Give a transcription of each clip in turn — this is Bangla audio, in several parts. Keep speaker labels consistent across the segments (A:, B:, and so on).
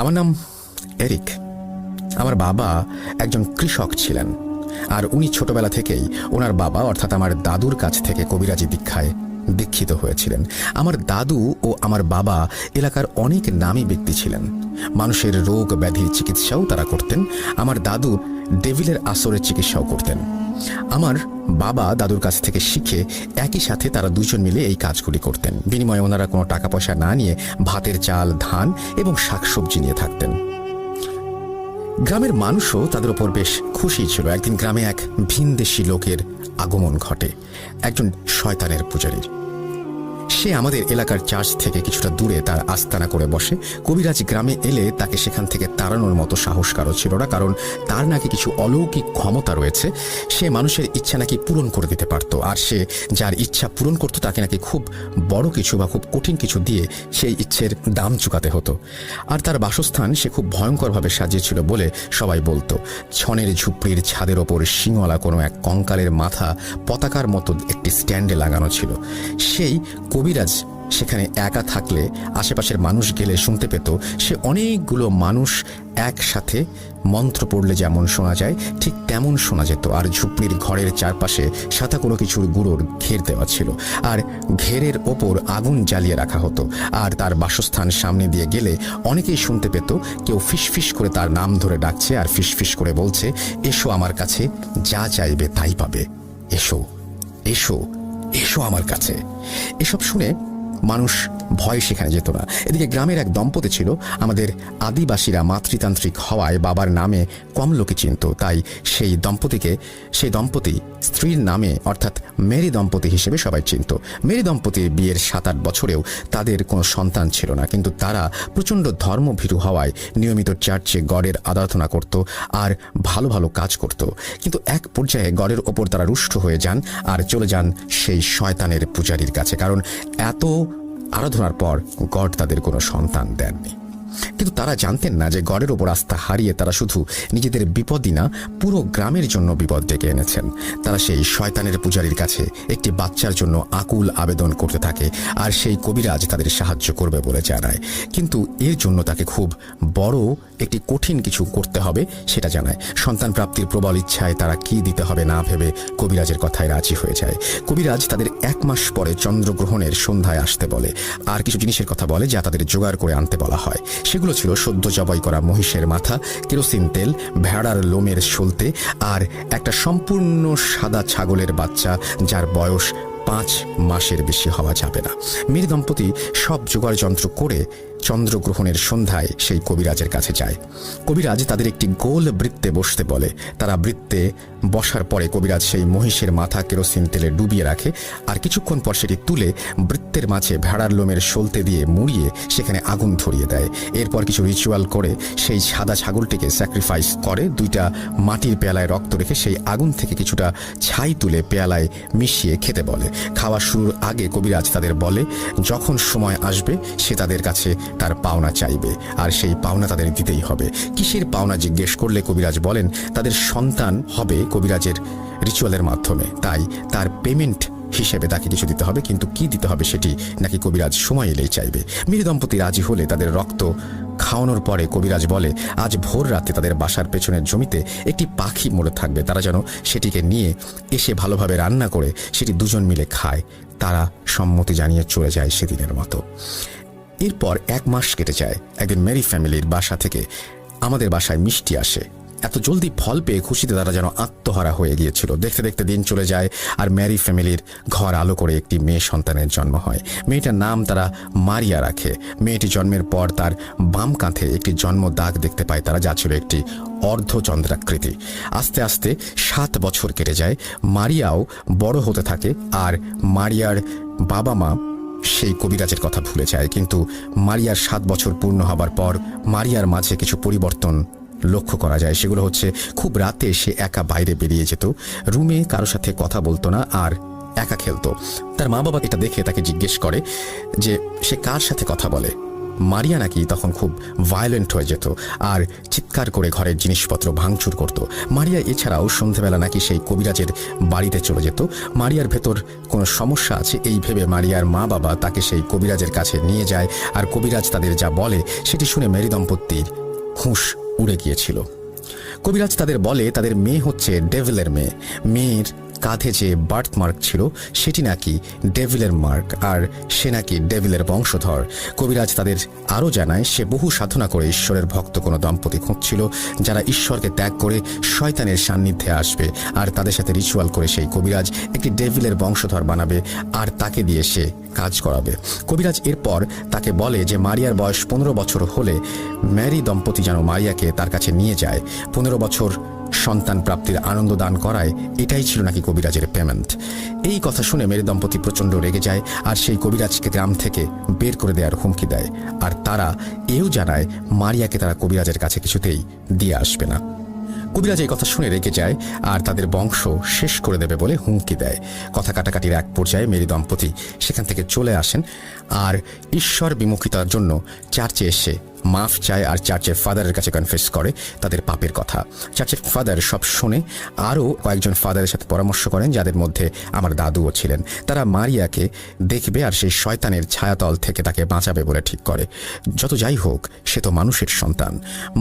A: আমার নাম এরিক। আমার বাবা একজন কৃষক ছিলেন, আর উনি ছোটবেলা থেকেই ওনার বাবা অর্থাৎ আমার দাদুর কাছ থেকে কবিরাজি দীক্ষায় দীক্ষিত হয়েছিলেন। আমার দাদু ও আমার বাবা এলাকার অনেক নামী ব্যক্তি ছিলেন। মানুষের রোগ ব্যাধির চিকিৎসাও তারা করতেন। আমার দাদু ডেভিলের আসরের চিকিৎসাও করতেন। আমার বাবা দাদুর কাছ থেকে শিখে একই সাথে তারা দুজন মিলে এই কাজগুলি করতেন। বিনিময়ে ওনারা কোনো টাকা পয়সা না নিয়ে ভাতের চাল, ধান এবং শাকসবজি নিয়ে থাকতেন। গ্রামের মানুষও তাদের ওপর বেশ খুশি ছিল। একদিন গ্রামে এক ভিনদেশী লোকের আগমন ঘটে, একজন শয়তানের পূজারীর। সে আমাদের এলাকার চার্চ থেকে কিছুটা দূরে তার আস্তানা করে বসে। কবিরাজ গ্রামে এলে তাকে সেখান থেকে তাড়ানোর মতো সাহস কারো ছিল না, কারণ তার নাকি কিছু অলৌকিক ক্ষমতা রয়েছে। সে মানুষের ইচ্ছা নাকি পূরণ করে দিতে পারত, আর সে যার ইচ্ছা পূরণ করত তাকে নাকি খুব বড় কিছু বা খুব কঠিন কিছু দিয়ে সেই ইচ্ছের দাম চুকাতে হতো। আর তার বাসস্থান সে খুব ভয়ঙ্করভাবে সাজিয়েছিল বলে সবাই বলতো। ছনের ঝুপড়ির ছাদের ওপর শিংওয়ালা কোনো এক কঙ্কালের মাথা পতাকার মতো একটি স্ট্যান্ডে লাগানো ছিল। সেই কবিরাজ সেখানে একা থাকলে আশেপাশের মানুষ গেলে শুনতে পেত সে অনেকগুলো মানুষ একসাথে মন্ত্র পড়লে যেমন শোনা যায় ঠিক তেমন শোনা যেত। আর ঝুপড়ির ঘরের চারপাশে সাদা কোনো কিছুর গুঁড়োর ঘের দেওয়া ছিল, আর ঘেরের ওপর আগুন জ্বালিয়ে রাখা হতো। আর তার বাসস্থান সামনে দিয়ে গেলে অনেকেই শুনতে পেত কেউ ফিসফিস করে তার নাম ধরে ডাকছে আর ফিসফিস করে বলছে, এসো আমার কাছে, যা চাইবে তাই পাবে, এসো এসো এসো আমার কাছে। এসব শুনে মানুষ ভয় সেখানে যেত না। এদিকে গ্রামের এক দম্পতি ছিল। আমাদের আদিবাসীরা মাতৃতান্ত্রিক হওয়ায় বাবার নামে কম লোকে চিনত, তাই সেই দম্পতি স্ত্রীর নামে অর্থাৎ মেরি দম্পতি হিসেবে সবাই চিনত। মেরি দম্পতির বিয়ের 7-8 বছরেও তাদের কোনো সন্তান ছিল না, কিন্তু তারা প্রচণ্ড ধর্মভীরু হওয়ায় নিয়মিত চার্চে গডের আরাধনা করত আর ভালো ভালো কাজ করত। কিন্তু এক পর্যায়ে গডের ওপর তারা রুষ্ট হয়ে যান আর চলে যান সেই শয়তানের পূজারীর কাছে, কারণ এত আরাধনার পর গড তাদের কোনো সন্তান দেননি। কিন্তু তারা জানতেন না যে গডের ওপর আস্থা হারিয়ে তারা শুধু নিজেদের বিপদই না, পুরো গ্রামের জন্য বিপদ ডেকে এনেছেন। তারা সেই শয়তানের পূজারীর কাছে একটি বাচ্চার জন্য আকুল আবেদন করতে থাকে, আর সেই কবিরাজ তাদের সাহায্য করবে বলে জানায়। কিন্তু এর জন্য তাকে খুব বড় একটি কঠিন কিছু করতে হবে সেটা জানায়। সন্তান প্রাপ্তির প্রবল ইচ্ছায় তারা কি দিতে হবে না ভেবে কবিরাজের কথায় রাজি হয়ে যায়। কবিরাজ তাদের 1 মাস পরে চন্দ্রগ্রহণের সন্ধ্যায় আসতে বলে, আর কিছু জিনিসের কথা বলে যা তাদের জোগাড় করে আনতে বলা হয়। সেগুলো ছিল সদ্য জবাই করা মহিষের মাথা, কেরোসিন তেল, ভেড়ার লোমের সলতে আর একটা সম্পূর্ণ সাদা ছাগলের বাচ্চা যার বয়স 5 মাসের বেশি হওয়া যাবে না। মেরি দম্পতি সব জোগাড় যন্ত্র করে চন্দ্রগ্রহণের সন্ধ্যায় সেই কবিরাজের কাছে যায়। কবিরাজ তাদের একটি গোল বৃত্তে বসতে বলে। তারা বৃত্তে বসার পরে কবিরাজ সেই মহিষের মাথা কেরোসিন তেলে ডুবিয়ে রাখে, আর কিছুক্ষণ পর সেটি তুলে বৃত্তের মাঝে ভেড়ার লোমের সলতে দিয়ে মুড়িয়ে সেখানে আগুন ধরিয়ে দেয়। এরপর কিছু রিচুয়াল করে সেই সাদা ছাগলটিকে স্যাক্রিফাইস করে। 2টা মাটির পেয়ালায় রক্ত রেখে সেই আগুন থেকে কিছুটা ছাই তুলে পেয়ালায় মিশিয়ে খেতে বলে। খাওয়া শুরুর আগে কবিরাজ তাদের বলে যখন সময় আসবে সে তাদের কাছে তার পাওনা চাইবে, আর সেই পাওনা তাদের দিতেই হবে। কিসের পাওনা জিজ্ঞেস করলে কবিরাজ বলেন তাদের সন্তান হবে কবিরাজের রিচুয়ালের মাধ্যমে, তাই তার পেমেন্ট হিসেবে তাকে কিছু দিতে হবে, কিন্তু কি দিতে হবে সেটি নাকি কবিরাজ সময় এলেই চাইবে। মেরি দম্পতি রাজি হলে তাদের রক্ত খাওয়ানোর পরে কবিরাজ বলে আজ ভোর রাতে তাদের বাসার পেছনের জমিতে একটি পাখি মরে থাকবে, তারা যেন সেটিকে নিয়ে এসে ভালোভাবে রান্না করে সেটি দুজন মিলে খায়। তারা সম্মতি জানিয়ে চলে যায় সেদিনের মতো। এরপর 1 মাস কেটে যায়। একদিন মেরি ফ্যামিলির বাসা থেকে আমাদের বাসায় মিষ্টি আসে। এত জলদি ফল পেয়ে খুশিতে তারা যেন আত্মহারা হয়ে গিয়েছিল। দেখতে দেখতে দিন চলে যায়, আর মেরি ফ্যামিলির ঘর আলো করে একটি মেয়ে সন্তানের জন্ম হয়। মেয়েটার নাম তারা মারিয়া রাখে। মেয়েটি জন্মের পর তার বাম কাঁধে একটি জন্ম দাগ দেখতে পায় তারা, যা ছিল একটি অর্ধচন্দ্রাকৃতি। আস্তে আস্তে 7 বছর কেটে যায়। মারিয়াও বড় হতে থাকে, আর মারিয়ার বাবা মা সেই কবিরাজের কথা ভুলে যায়। কিন্তু মারিয়ার 7 বছর পূর্ণ হবার পর মারিয়ার মাঝে কিছু পরিবর্তন লক্ষ্য করা যায়। সেগুলো হচ্ছে খুব রাতে সে একা বাইরে বেরিয়ে যেত, রুমে কারোর সাথে কথা বলতো না, আর একা খেলতো। তার মা বাবা এটা দেখে তাকে জিজ্ঞেস করে যে সে কার সাথে কথা বলে। মারিয়া নাকি তখন খুব ভায়োলেন্ট হয়ে যেত আর চিৎকার করে ঘরের জিনিসপত্র ভাঙচুর করত। মারিয়া এছাড়াও সন্ধেবেলা নাকি সেই কবিরাজের বাড়িতে চলে যেত। মারিয়ার ভেতর কোনো সমস্যা আছে এই ভেবে মারিয়ার মা বাবা তাকে সেই কবিরাজের কাছে নিয়ে যায়, আর কবিরাজ তাদের যা বলে সেটি শুনে মেরি দম্পতির হুঁশ উড়ে গিয়েছিল। কবিরাজ তাদের বলে তাদের মেয়ে হচ্ছে ডেভিলের মেয়ে, মেয়ের কাঁধে যে বার্থ মার্ক ছিল সেটি নাকি ডেভিলের মার্ক, আর সে নাকি ডেভিলের বংশধর। কবিরাজ তাদের আরও জানায় সে বহু সাধনা করে ঈশ্বরের ভক্ত কোনো দম্পতি খুঁজছিল যারা ঈশ্বরকে ত্যাগ করে শয়তানের সান্নিধ্যে আসবে, আর তাদের সাথে রিচুয়াল করে সেই কবিরাজ একটি ডেভিলের বংশধর বানাবে আর তাকে দিয়ে সে কাজ করাবে। কবিরাজ এরপর তাকে বলে যে মারিয়ার বয়স 15 বছর হলে ম্যারি দম্পতি যেন মারিয়াকে তার কাছে নিয়ে যায়। 15 বছর সন্তান প্রাপ্তির আনন্দ দান করায় এটাই ছিল নাকি কবিরাজের পেমেন্ট। এই কথা শুনে মেরি দম্পতি প্রচণ্ড রেগে যায় আর সেই কবিরাজকে গ্রাম থেকে বের করে দেওয়ার হুমকি দেয়, আর তারা এও জানায় মারিয়াকে তারা কবিরাজের কাছে কিছুতেই দিয়ে আসবে না। কবিরাজ এই কথা শুনে রেগে যায় আর তাদের বংশ শেষ করে দেবে বলে হুমকি দেয়। কথা কাটাকাটির এক পর্যায়ে মেরি দম্পতি সেখান থেকে চলে আসেন আর ঈশ্বর বিমুখিতার জন্য চার্চে এসে মাফ চায় আর চার্চের ফাদারের কাছে কনফেস করে তাদের পাপের কথা। চার্চের ফাদার সব শুনে আরও কয়েকজন ফাদারের সাথে পরামর্শ করেন, যাদের মধ্যে আমার দাদুও ছিলেন। তারা মারিয়াকে দেখবে আর সেই শয়তানের ছায়াতল থেকে তাকে বাঁচাবে বলে ঠিক করে। যত যাই হোক, সে তো মানুষের সন্তান,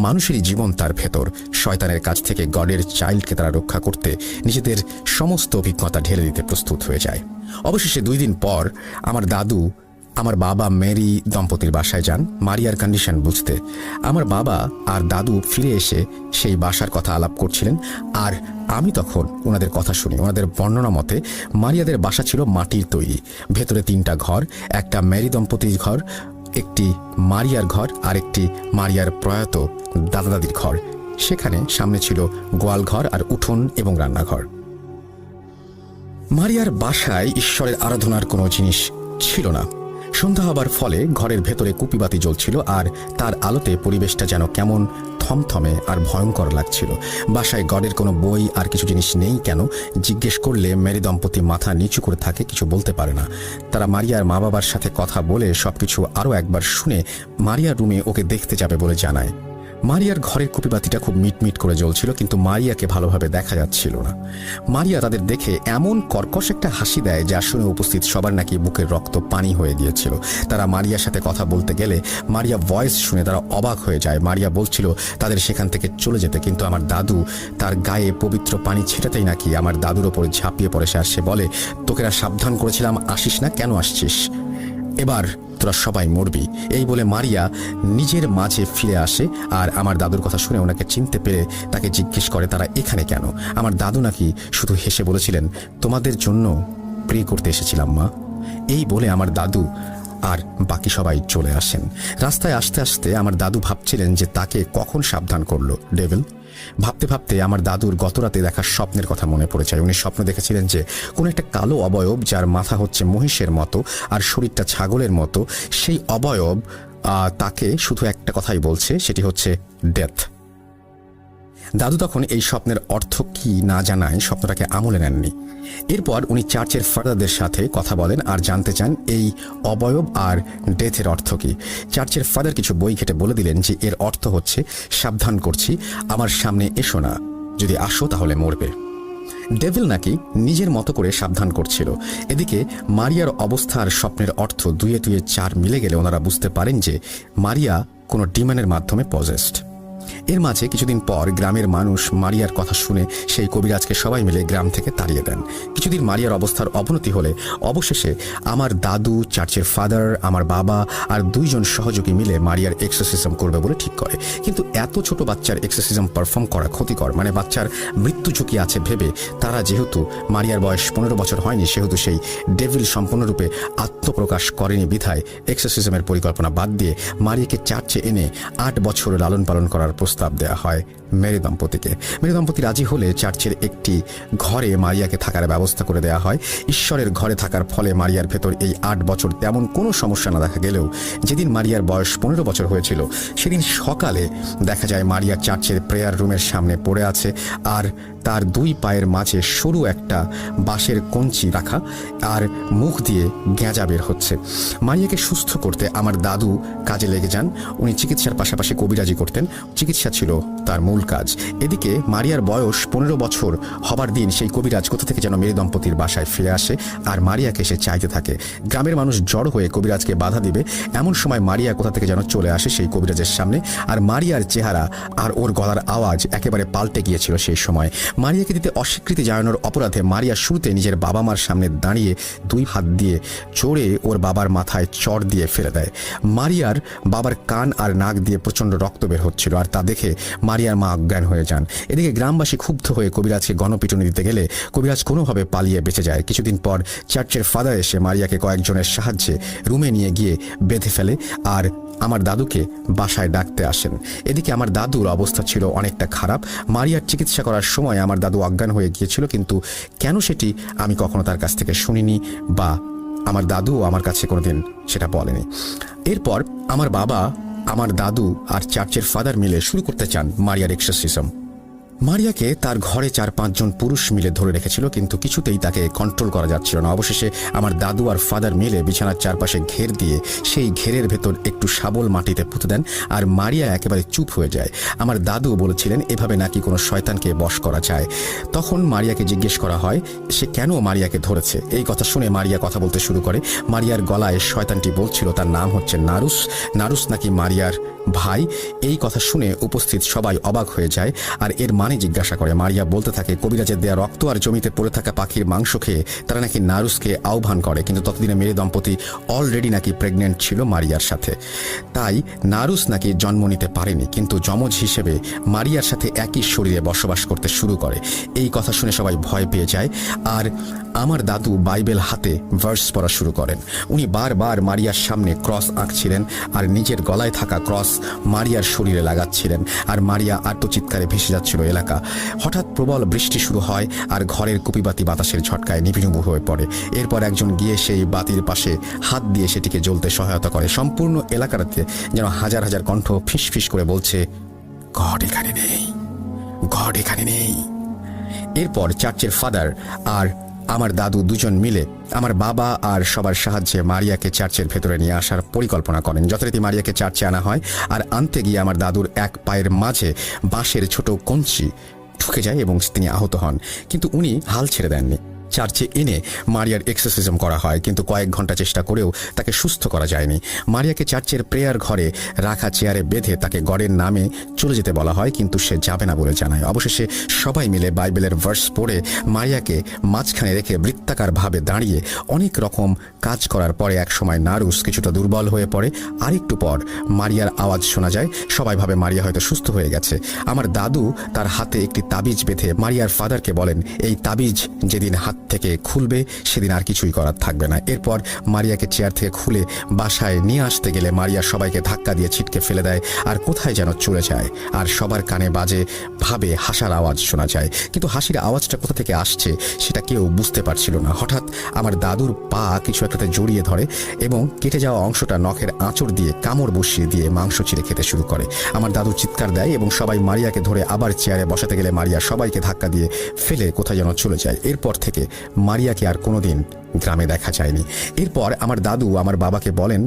A: মানুষেরই জীবন তার ভেতর। শয়তানের কাছ থেকে গডের চাইল্ডকে তারা রক্ষা করতে নিজেদের সমস্ত অভিজ্ঞতা ঢেলে দিতে প্রস্তুত হয়ে যায়। অবশেষে 2 দিন পর আমার দাদু আমার বাবা মেরি দম্পতির বাসায় যান মারিয়ার কন্ডিশন বুঝতে। আমার বাবা আর দাদু ফিরে এসে সেই বাসার কথা আলাপ করছিলেন, আর আমি তখন ওনাদের কথা শুনি। ওনাদের বর্ণনা মতে মারিয়াদের বাসা ছিল মাটির তৈরি, ভেতরে 3টা ঘর, একটা মেরি দম্পতির ঘর, একটি মারিয়ার ঘর, আর একটি মারিয়ার প্রয়াত দাদা দাদির ঘর। সেখানে সামনে ছিল গোয়াল ঘর আর উঠোন এবং রান্নাঘর। মারিয়ার বাসায় ঈশ্বরের আরাধনার কোনো জিনিস ছিল না। সন্ধ্যা হবার ফলে ঘরের ভেতরে কুপিবাতি জ্বলছিল আর তার আলোতে পরিবেশটা যেন কেমন থমথমে আর ভয়ঙ্কর লাগছিল। বাসায় গডের কোনো বই আর কিছু জিনিস নেই কেন জিজ্ঞেস করলে মেরি দম্পতি মাথা নিচু করে থাকে, কিছু বলতে পারে না। তারা মারিয়ার মা বাবার সাথে কথা বলে সবকিছু আরও একবার শুনে মারিয়ার রুমে ওকে দেখতে যাবে বলে জানায়। মারিয়ার ঘরের কুপিবাতিটা খুব মিটমিট করে জ্বলছিল, কিন্তু মারিয়াকে ভালোভাবে দেখা যাচ্ছিল না। মারিয়া তাদের দেখে এমন কর্কশ একটা হাসি দেয় যা শুনে উপস্থিত সবার নাকি বুকের রক্ত পানি হয়ে গিয়েছিল। তারা মারিয়ার সাথে কথা বলতে গেলে মারিয়া ভয়েস শুনে তারা অবাক হয়ে যায়। মারিয়া বলছিল তাদের সেখান থেকে চলে যেতে, কিন্তু আমার দাদু তার গায়ে পবিত্র পানি ছেটাতেই নাকি আমার দাদুর ওপরে ঝাঁপিয়ে পড়ে সে বলে, তোকেরা সাবধান করেছিলাম, আসিস না, কেন আসছিস? এবার তোরা সবাই মরবি। এই বলে মারিয়া নিজের মাঝে ফিরে আসে আর আমার দাদুর কথা শুনে ওনাকে চিনতে পেরে তাকে জিজ্ঞেস করে তারা এখানে কেন। আমার দাদু নাকি শুধু হেসে বলেছিলেন, তোমাদের জন্য প্রে করতে এসেছিলাম মা। এই বলে আমার দাদু আর বাকি সবাই চলে আসেন। রাস্তায় আসতে আসতে আমার দাদু ভাবছিলেন যে তাকে কখন সাবধান করলো ডেভিল। ভাবতে ভাবতে আমার দাদুর গতরাতে দেখা স্বপ্নের কথা মনে পড়ে যায়। উনি স্বপ্ন দেখেছিলেন যে কোনো একটা কালো অবয়ব, যার মাথা হচ্ছে মহিষের মতো আর শরীরটা ছাগলের মতো, সেই অবয়ব তাকে শুধু একটা কথাই বলছে, সেটি হচ্ছে ডেথ। দাদু তখন এই স্বপ্নের অর্থ কি না জানায় স্বপ্নটাকে আমলে নেননি। এরপর উনি চার্চের ফাদারদের সাথে কথা বলেন আর জানতে চান এই অবয়ব আর ডেথের অর্থ কি। চার্চের ফাদার কিছু বই ঘেটে বলে দিলেন যে এর অর্থ হচ্ছে, সাবধান করছি, আমার সামনে এসো না, যদি আসো তাহলে মরবে। ডেভিল নাকি নিজের মতো করে সাবধান করছিল। এদিকে মারিয়ার অবস্থা আর স্বপ্নের অর্থ 2 2 4 মিলে গেলে ওনারা বুঝতে পারেন যে মারিয়া কোনো ডিমনের মাধ্যমে পজেসড। এর মাঝে কিছুদিন পর গ্রামের মানুষ মারিয়ার কথা শুনে সেই কবিরাজকে সবাই মিলে গ্রাম থেকে তাড়িয়ে দেন। কিছুদিন মারিয়ার অবস্থার অবনতি হলে অবশেষে আমার দাদু, চার্চের ফাদার, আমার বাবা আর 2 জন সহযোগী মিলে মারিয়ার এক্সোসিজম করবে বলে ঠিক করে। কিন্তু এত ছোট বাচ্চার এক্সোসিজম পারফর্ম করা ক্ষতিকর, মানে বাচ্চার মৃত্যু ঝুঁকি আছে ভেবে তারা, যেহেতু মারিয়ার বয়স 15 বছর হয়নি, সেহেতু সেই ডেভিল সম্পূর্ণরূপে আত্মপ্রকাশ করেনি বিধায় এক্সোসিজমের পরিকল্পনা বাদ দিয়ে মারিয়াকে চার্চে এনে 8 বছর লালন পালন করার প্রস্তাব প্রস্তাব দেওয়া হয় মেরি দম্পতিকে। মেরি দম্পতি রাজি হলে চার্চের একটি ঘরে মারিয়াকে থাকার ব্যবস্থা করে দেওয়া হয়। ঈশ্বরের ঘরে থাকার ফলে মারিয়ার ভেতর এই 8 বছর তেমন কোনো সমস্যা না দেখা গেলেও যেদিন মারিয়ার বয়স 15 বছর হয়েছিল সেদিন সকালে দেখা যায় মারিয়া চার্চের প্রেয়ার রুমের সামনে পড়ে আছে, আর তার 2 পায়ের মাঝে সরু একটা বাঁশের কঞ্চি রাখা, আর মুখ দিয়ে গেঁজা বের হচ্ছে। মারিয়াকে সুস্থ করতে আমার দাদু কাজে লেগে যান। উনি চিকিৎসার পাশাপাশি কবিরাজি করতেন, চিকিৎসা ছিল তার মূল কাজ। এদিকে মারিয়ার বয়স 15 বছর হবার দিন সেই কবিরাজ কোথা থেকে যেন মেরি দম্পতির বাসায় ফিরে আসে আর মারিয়াকে সে চাইতে থাকে। গ্রামের মানুষ জড়ো হয়ে কবিরাজকে বাধা দিবে, এমন সময় মারিয়া কোথা থেকে যেন চলে আসে সেই কবিরাজের সামনে, আর মারিয়ার চেহারা আর ওর গলার আওয়াজ একেবারে পাল্টে গিয়েছিল। সেই সময় মারিয়াকে দিতে অস্বীকৃতি জানানোর অপরাধে মারিয়া শুরুতে নিজের বাবা মার সামনে দাঁড়িয়ে 2 হাত দিয়ে জোরে ওর বাবার মাথায় চড় দিয়ে ফেলে দেয়। মারিয়ার বাবার কান আর নাক দিয়ে প্রচণ্ড রক্ত বের হচ্ছিল, আর তা দেখে মারিয়ার মা অজ্ঞান হয়ে যান। এদিকে গ্রামবাসী ক্ষুব্ধ হয়ে কবিরাজকে গণপিটুনি দিতে গেলে কবিরাজ কোনোভাবে পালিয়ে বেঁচে যায়। কিছুদিন পর চার্চের ফাদার এসে মারিয়াকে কয়েকজনের সাহায্যে রুমে নিয়ে গিয়ে বেঁধে ফেলে আর আমার দাদুকে বাসায় ডাকতে আসেন। এদিকে আমার দাদুর অবস্থা ছিল অনেকটা খারাপ। মারিয়ার চিকিৎসা করার সময় আমার দাদু অজ্ঞান হয়ে গিয়েছিল, কিন্তু কেন সেটি আমি কখনো তার কাছ থেকে শুনিনি বা আমার দাদু আমার কাছে কোনোদিন সেটা বলেনি। এরপর আমার বাবা, আমার দাদু আর চার্চের ফাদার মিলে শুরু করতে চান মারিয়ার এক্সরসিজম। মারিয়াকে তার ঘরে 4-5 জন পুরুষ মিলে ধরে রেখেছিল, কিন্তু কিছুতেই তাকে কন্ট্রোল করা যাচ্ছিল না। অবশেষে আমার দাদু আর ফাদার মিলে বিছানার চারপাশে ঘের দিয়ে সেই ঘেরের ভেতর একটু শাবল মাটিতে পুঁতে দেন, আর মারিয়া একেবারে চুপ হয়ে যায়। আমার দাদু বলেছিলেন এভাবে নাকি কোনো শয়তানকে বশ করা যায়। তখন মারিয়াকে জিজ্ঞেস করা হয় সে কেন মারিয়াকে ধরেছে। এই কথা শুনে মারিয়া কথা বলতে শুরু করে। মারিয়ার গলায় শয়তানটি বলছিল তার নাম হচ্ছে নারুস। নারুস নাকি মারিয়ার ভাই। এই কথা শুনে উপস্থিত সবাই অবাক হয়ে যায় আর এর মানে জিজ্ঞাসা করে। মারিয়া বলতে থাকে কবিরাজের দেয়া রক্ত আর জমিতে পড়ে থাকা পাখির মাংস খেয়ে তারা নাকি নারুসকে আহ্বান করে, কিন্তু ততদিনে মেরি দম্পতি অলরেডি নাকি প্রেগনেন্ট ছিল মারিয়ার সাথে, তাই নারুস নাকি জন্ম নিতে পারেনি, কিন্তু যমজ হিসেবে মারিয়ার সাথে একই শরীরে বসবাস করতে শুরু করে। এই কথা শুনে সবাই ভয় পেয়ে যায় আর আমার দাদু বাইবেল হাতে ভার্স পড়া শুরু করেন। উনি বারবার মারিয়ার সামনে ক্রস আঁকছিলেন আর নিজের গলায় থাকা ক্রস মারিয়ার শরীরে লাগাচ্ছিলেন, আর মারিয়া আর্তচিৎকারে ভেসে যাচ্ছিল এলাকা। হঠাৎ প্রবল বৃষ্টি শুরু হয় আর ঘরের কুপিবাতি বাতাসের ঝটকায় নিভিনুভু হয়ে পড়ে। এরপর একজন গিয়ে সেই বাতির পাশে হাত দিয়ে সেটিকে জ্বলতে সহায়তা করে। সম্পূর্ণ এলাকাটাতে যেন হাজার হাজার কণ্ঠ ফিস ফিস করে বলছে গড এখানে নেই, গড এখানে নেই। এরপর চার্চের ফাদার আর আমার দাদু দুজন মিলে আমার বাবা আর সবার সাহায্যে মারিয়াকে চার্চের ভেতরে নিয়ে আসার পরিকল্পনা করেন। যথারীতি মারিয়াকে চার্চে আনা হয়, আর আনতে গিয়ে আমার দাদুর 1 পায়ের মাঝে বাঁশের ছোট কঞ্চি ঢুকে যায় এবং তিনি আহত হন, কিন্তু উনি হাল ছেড়ে দেননি। চার্চে এনে মারিয়ার এক্সারসাইজ করা হয়, কিন্তু কয়েক ঘন্টা চেষ্টা করেও তাকে সুস্থ করা যায়নি। মারিয়াকে চার্চের প্রেয়ার ঘরে রাখা চেয়ারে বেঁধে তাকে গডের নামে চলে যেতে বলা হয়, কিন্তু সে যাবে না বলে জানায়। অবশেষে সবাই মিলে বাইবেলের ভার্স পড়ে মারিয়াকে মাঝখানে রেখে বৃত্তাকার ভাবে দাঁড়িয়ে অনেক রকম কাজ করার পরে একসময় নারুস কিছুটা দুর্বল হয়ে পড়ে। আরেকটু পর মারিয়ার আওয়াজ শোনা যায়। সবাই ভাবে মারিয়া হয়তো সুস্থ হয়ে গেছে। আমার দাদু তার হাতে একটি তাবিজ বেঁধে মারিয়ার ফাদারকে বলেন এই তাবিজ যেদিন হাত থেকে খুলবে সেদিন আর কিছুই করার থাকবে না। এরপর মারিয়াকে চেয়ার থেকে খুলে বাসায় নিয়ে আসতে গেলে মারিয়া সবাইকে ধাক্কা দিয়ে ছিটকে ফেলে দেয় আর কোথায় যেন চলে যায়, আর সবার কানে বাজে ভাবে হাসার আওয়াজ শোনা যায়, কিন্তু হাসির আওয়াজটা কোথা থেকে আসছে সেটা কেউ বুঝতে পারছিল না। হঠাৎ আমার দাদুর পা কিছু একটাতে জড়িয়ে ধরে এবং কেটে যাওয়া অংশটা নখের আঁচড় দিয়ে কামড় বসিয়ে দিয়ে মাংস চিড়ে খেতে শুরু করে। আমার দাদু চিৎকার দেয় এবং সবাই মারিয়াকে ধরে আবার চেয়ারে বসাতে গেলে মারিয়া সবাইকে ধাক্কা দিয়ে ফেলে কোথায় যেন চলে যায়। এরপর থেকে মারিয়াকে আর কোনোদিন গ্রামে দেখা যায়নি। এরপর আমার দাদু আমার বাবাকে বলেন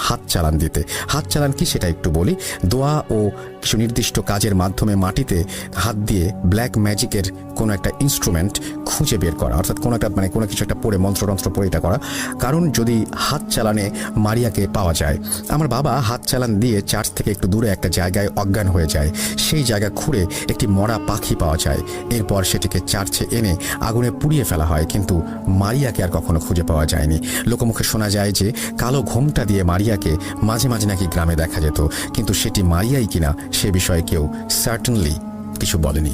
A: হাত চালান দিতে। হাত চালান কি সেটা একটু বলি। দোয়া ও কিছু নির্দিষ্ট কাজের মাধ্যমে মাটিতে হাত দিয়ে ব্ল্যাক ম্যাজিকের কোনো একটা ইনস্ট্রুমেন্ট খুঁজে বের করা, অর্থাৎ কোনো একটা কোনো কিছু একটা পড়ে মন্ত্রতন্ত্র পড়ে এটা করা, কারণ যদি হাত চালানে মারিয়াকে পাওয়া যায়। আমার বাবা হাত চালান দিয়ে চার্চ থেকে একটু দূরে একটা জায়গায় অজ্ঞান হয়ে যায়। সেই জায়গা খুঁড়ে একটি মরা পাখি পাওয়া যায়। এরপর সেটিকে চার্চে এনে আগুনে পুড়িয়ে ফেলা হয়, কিন্তু মারিয়াকে আর কখনো খুঁজে পাওয়া যায়নি। লোকমুখে শোনা যায় যে কালো ঘোমটা দিয়ে মারিয়াকে মাঝে মাঝে নাকি গ্রামে দেখা যেত, কিন্তু সেটি মারিয়াই কিনা সে বিষয়ে কেউ সার্টেনলি কিছু বলেনি।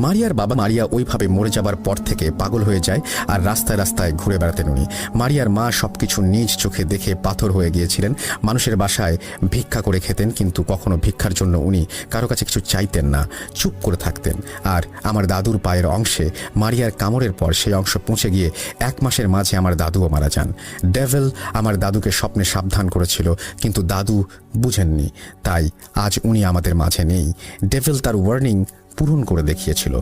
A: মারিয়ার বাবা মারিয়া ওইভাবে মরে যাবার পর থেকে পাগল হয়ে যায় আর রাস্তায় রাস্তায় ঘুরে বেড়াতেন উনি। মারিয়ার মা সবকিছু নিজ চোখে দেখে পাথর হয়ে গিয়েছিলেন। মানুষের বাসায় ভিক্ষা করে খেতেন, কিন্তু কখনো ভিক্ষার জন্য উনি কারো কাছে কিছু চাইতেন না, চুপ করে থাকতেন। আর আমার দাদুর পায়ের অংশে মারিয়ার কামড়ের পর সেই অংশ পৌঁছে গিয়ে 1 মাসের মাঝে আমার দাদুও মারা যান। ডেভিল আমার দাদুকে স্বপ্নে সাবধান করেছিল, কিন্তু দাদু বুঝেননি, তাই আজ উনি আমাদের মাঝে নেই। ডেভিল তার ওয়ার্নিং পূরণ করে দেখিয়েছিল।